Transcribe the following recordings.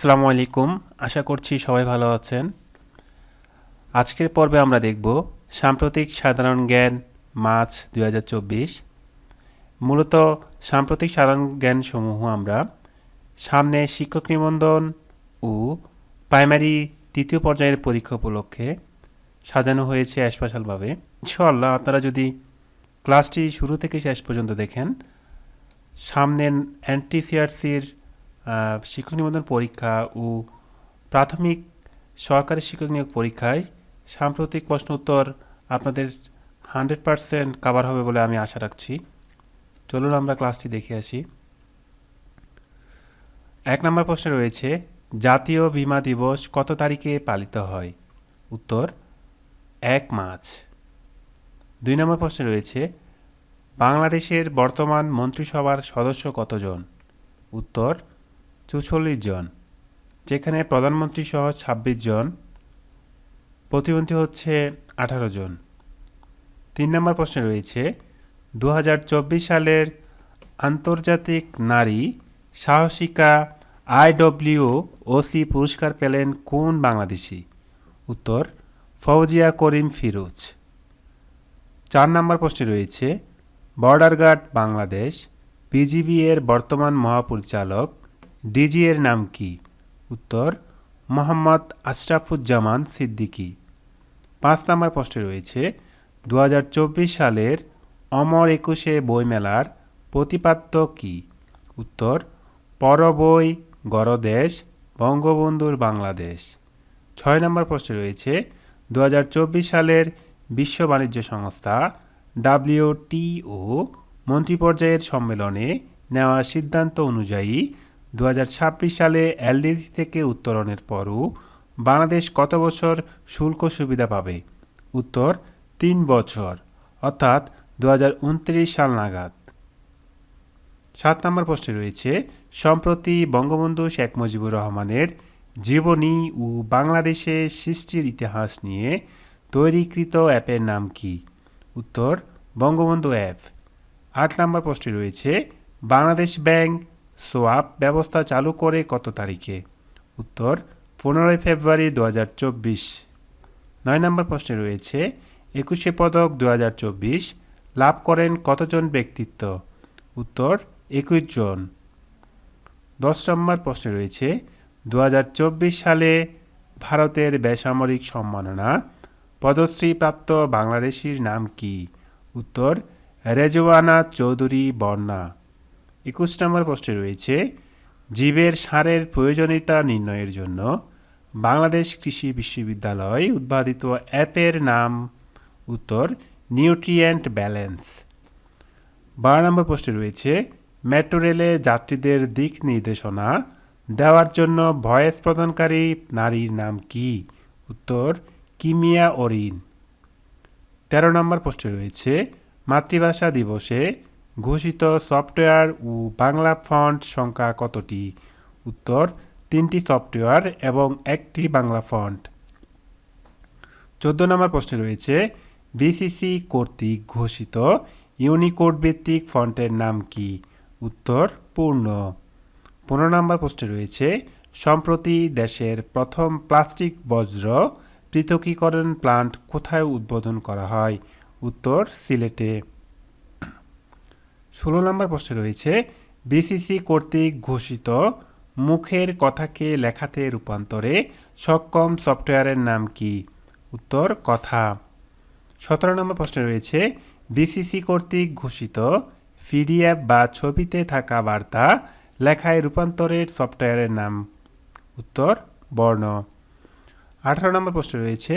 আসসালামু আলাইকুম। আশা করছি সবাই ভালো আছেন। আজকের পর্বে আমরা দেখব সাম্প্রতিক সাধারণ জ্ঞান মার্চ 2024। মূলত সাম্প্রতিক সাধারণ জ্ঞান সমূহ আমরা সামনে শিক্ষক নিবন্ধন ও প্রাইমারি তৃতীয় পর্যায়ের পরীক্ষা উপলক্ষে সাজানো হয়েছে স্পেশালভাবে। ইনশাআল্লাহ আপনারা যদি ক্লাসটি শুরু থেকে শেষ পর্যন্ত দেখেন, সামনে NTRCAর শিক্ষক নিবন্ধন পরীক্ষা ও প্রাথমিক সহকারী শিক্ষক নিয়োগ পরীক্ষায় সাম্প্রতিক প্রশ্ন উত্তর আপনাদের 100% কভার হবে বলে আমি আশা রাখছি। চলুন আমরা ক্লাসটি দেখে আসি। 1 নম্বর প্রশ্নে রয়েছে, জাতীয় বীমা দিবস কত তারিখে পালিত হয়? উত্তর 1 মার্চ। 2 নম্বর প্রশ্নে রয়েছে, বাংলাদেশের বর্তমান মন্ত্রিসভার সদস্য কতজন? উত্তর 44 জন, যেখানে প্রধানমন্ত্রী সহ 26 জন, প্রতিমন্ত্রী হচ্ছে 18 জন। 3 নম্বর প্রশ্নে রয়েছে, 2024 সালের আন্তর্জাতিক নারী সাহসিকা IWOC পুরস্কার পেলেন কোন বাংলাদেশি? উত্তর ফৌজিয়া করিম ফিরোজ। 4 নম্বর প্রশ্নে রয়েছে, বর্ডার গার্ড বাংলাদেশ বিজিবি এর বর্তমান মহাপরিচালক ডিজি এর নাম কি? উত্তর মোহাম্মদ আশরাফুজ্জামান সিদ্দিকী। 5 নম্বর প্রশ্নে রয়েছে, 2024 সালের অমর 21 বইমেলার প্রতিপাদ্য কি? উত্তর পরবই গড়দেশ বঙ্গবন্ধুর বাংলাদেশ। 6 নম্বর প্রশ্নে রয়েছে, 2024 সালের বিশ্ব বাণিজ্য সংস্থা WTO মন্ত্রীপর্যায়ের সম্মেলনে নেওয়া সিদ্ধান্ত অনুযায়ী 2026 সালে LGED থেকে উত্তরণের পরও বাংলাদেশ কত বছর শুল্ক সুবিধা পাবে? উত্তর 3 বছর, অর্থাৎ 2029 সাল নাগাদ। 7 নম্বর প্রশ্নে রয়েছে, সম্প্রতি বঙ্গবন্ধু শেখ মুজিবুর রহমানের জীবনী ও বাংলাদেশে সৃষ্টির ইতিহাস নিয়ে তৈরিকৃত অ্যাপের নাম কি? উত্তর বঙ্গবন্ধু অ্যাপ। 8 নম্বর প্রশ্নে রয়েছে, বাংলাদেশ ব্যাংক সোয়াপ ব্যবস্থা চালু করে কত তারিখে? উত্তর 15 ফেব্রুয়ারি 2024। 9 নম্বর প্রশ্নে রয়েছে, 21শে পদক 2024 লাভ করেন কতজন ব্যক্তিত্ব? উত্তর 21 জন। 10 নম্বর প্রশ্নে রয়েছে, 2024 সালে ভারতের বেসামরিক সম্মাননা পদ্মশ্রীপ্রাপ্ত বাংলাদেশির নাম কি? উত্তর রেজওয়ানা চৌধুরী বর্ণা। 21 নম্বর প্রশ্নে রয়েছে, জীবের সারের প্রয়োজনীয়তা নির্ণয়ের জন্য বাংলাদেশ কৃষি বিশ্ববিদ্যালয় উদ্ভাবিত অ্যাপের নাম? উত্তর নিউট্রিয়েন্ট ব্যালেন্স। 12 নম্বর প্রশ্নে রয়েছে, মেট্রো রেলে যাত্রীদের দিক নির্দেশনা দেওয়ার জন্য ভয়েস প্রদানকারী নারীর নাম কি? উত্তর কিমিয়া ওরিন। 13 নম্বর প্রশ্নে রয়েছে, মাতৃভাষা দিবসে ঘোষিত সফটওয়্যার ও বাংলা ফন্ট সংখ্যা কতটি? উত্তর 3টি সফটওয়্যার এবং 1টি বাংলা ফন্ট। 14 নম্বর প্রশ্নে রয়েছে, বিসিসি কর্তৃক ঘোষিত ইউনিকোড ভিত্তিক ফন্টের নাম কি? উত্তর পূর্ণ। 15 নম্বর প্রশ্নে রয়েছে, সম্প্রতি দেশের প্রথম প্লাস্টিক বর্জ্য পৃথকীকরণ প্লান্ট কোথায় উদ্বোধন করা হয়? উত্তর সিলেটে। 16 নম্বর প্রশ্নে রয়েছে, বিসিসি কর্তৃক ঘোষিত মুখের কথাকে লেখাতে রূপান্তরে সক্ষম সফটওয়্যারের নাম কি? উত্তর কথা। 17 নম্বর প্রশ্নে রয়েছে, বিসিসি কর্তৃক ঘোষিত PDF বা ছবিতে থাকা বার্তা লেখায় রূপান্তরের সফটওয়্যারের নাম? উত্তর বর্ণ। 18 নম্বর প্রশ্নে রয়েছে,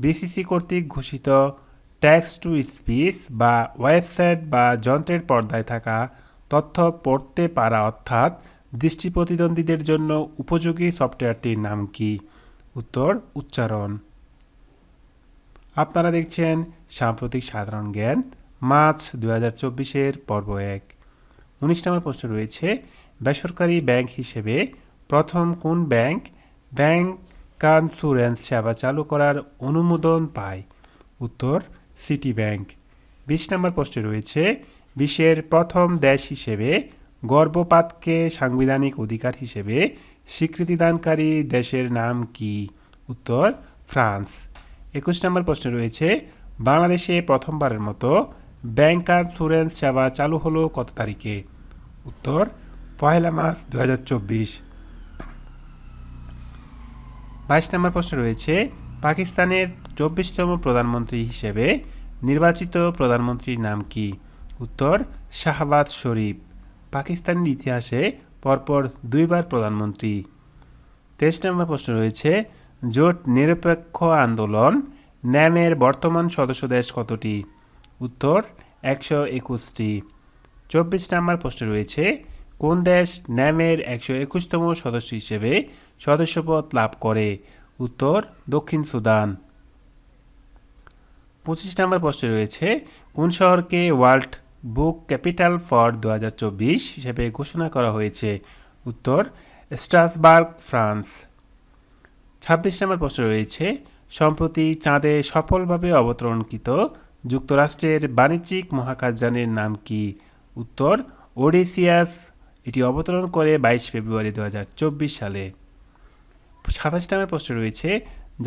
বিসিসি কর্তৃক ঘোষিত টেক্সট টু স্পিচ বা ওয়েবসাইট বা যন্ত্রের পর্দায় থাকা তথ্য পড়তে পারা অর্থাৎ দৃষ্টি প্রতিবন্ধীদের জন্য উপযোগী সফটওয়্যারটির নাম কি? উত্তর উচ্চারণ। আপনারা দেখছেন সাম্প্রতিক সাধারণ জ্ঞান মার্চ 2024 পর্ব 1। 19 নম্বর প্রশ্ন রয়েছে, বেসরকারি ব্যাংক হিসেবে প্রথম কোন ব্যাংক ব্যাংকান্সুরেন্স সেবা চালু করার অনুমোদন পায়? উত্তর সিটি ব্যাংক। 20 নম্বর প্রশ্নে রয়েছে, বিশ্বের প্রথম দেশ হিসেবে গর্ভপাতকে সাংবিধানিক অধিকার হিসেবে স্বীকৃতিদানকারী দেশের নাম কি? উত্তর ফ্রান্স। 21 নম্বর প্রশ্ন রয়েছে বাংলাদেশে প্রথমবারের মতো ব্যাংকারন্সুরেন্স সেবা চালু হলো কত তারিখে? উত্তর 1 মার্চ 2024। 22 নম্বর প্রশ্ন রয়েছে পাকিস্তানের 24তম প্রধানমন্ত্রী হিসেবে নির্বাচিত প্রধানমন্ত্রীর নাম কি? উত্তর শাহবাজ শরীফ। পাকিস্তানের ইতিহাসে পরপর 2 বার প্রধানমন্ত্রী। 23 নম্বর প্রশ্ন রয়েছে জোট নিরপেক্ষ আন্দোলন ন্যামের বর্তমান সদস্য দেশ কতটি? উত্তর 121টি। 24 নম্বর প্রশ্ন রয়েছে কোন দেশ ন্যামের 121তম সদস্য হিসেবে সদস্যপদ লাভ করে? উত্তর দক্ষিণ সুদান। 25 নম্বর প্রশ্ন রয়েছে কোন শহরকে ওয়ার্ল্ড বুক ক্যাপিটাল ফর 2024 হিসেবে ঘোষণা করা হয়েছে? উত্তর স্ট্রাসবার্গ, ফ্রান্স। 26 নম্বর প্রশ্ন রয়েছে সম্প্রতি চাঁদে সফলভাবে অবতরণকৃত যুক্তরাষ্ট্রের বাণিজ্যিক মহাকাশযানের নাম কি? উত্তর ওডিসিয়াস। এটি অবতরণ করে 22 ফেব্রুয়ারি 2024 সালে। 27 নম্বর প্রশ্ন রয়েছে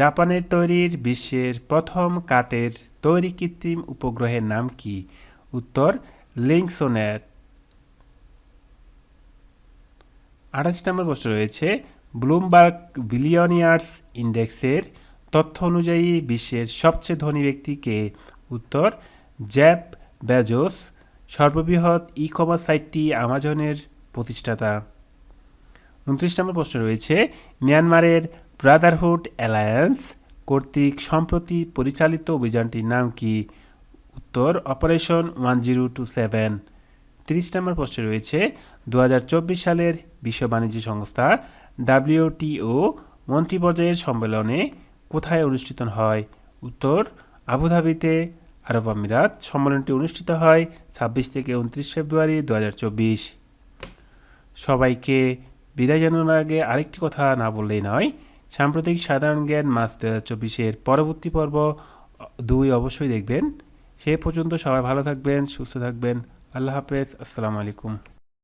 জাপানের তৈরির বিশ্বের প্রথম কাঠের তৈরি কৃত্রিম উপগ্রহের নাম কি? উত্তর লিঙ্কসোনেট। 28 নম্বর প্রশ্ন রয়েছে ব্লুমবার্গ বিলিয়নিয়ার্স ইন্ডেক্সের তথ্য অনুযায়ী বিশ্বের সবচেয়ে ধনী ব্যক্তি কে? উত্তর জেফ বেজোস। সর্ববৃহৎ ই কমার্স সাইটটি আমাজনের প্রতিষ্ঠাতা। 29 নম্বর প্রশ্ন রয়েছে মিয়ানমারের ব্রাদারহুড অ্যালায়েন্স কর্তৃক সম্প্রতি পরিচালিত অভিযানটির নাম কি? উত্তর অপারেশন 1027। 30 নম্বর প্রশ্ন রয়েছে 2024 সালের বিশ্ব বাণিজ্য সংস্থা WTO মন্ত্রী পর্যায়ের সম্মেলনে কোথায় অনুষ্ঠিত হয়? উত্তর আবুধাবিতে, আরব আমিরাত। সম্মেলনটি অনুষ্ঠিত হয় 26 থেকে 29 ফেব্রুয়ারি 2024। সবাইকে বিদায় জানানোর আগে আরেকটি কথা না বললেই নয়, সাম্প্রতিক সাধারণ জ্ঞান মাস 2024-এর পরবর্তী পর্ব 2 অবশ্যই দেখবেন। সে পর্যন্ত সবাই ভালো থাকবেন, সুস্থ থাকবেন। আল্লাহ হাফেজ, আসসালামু আলাইকুম।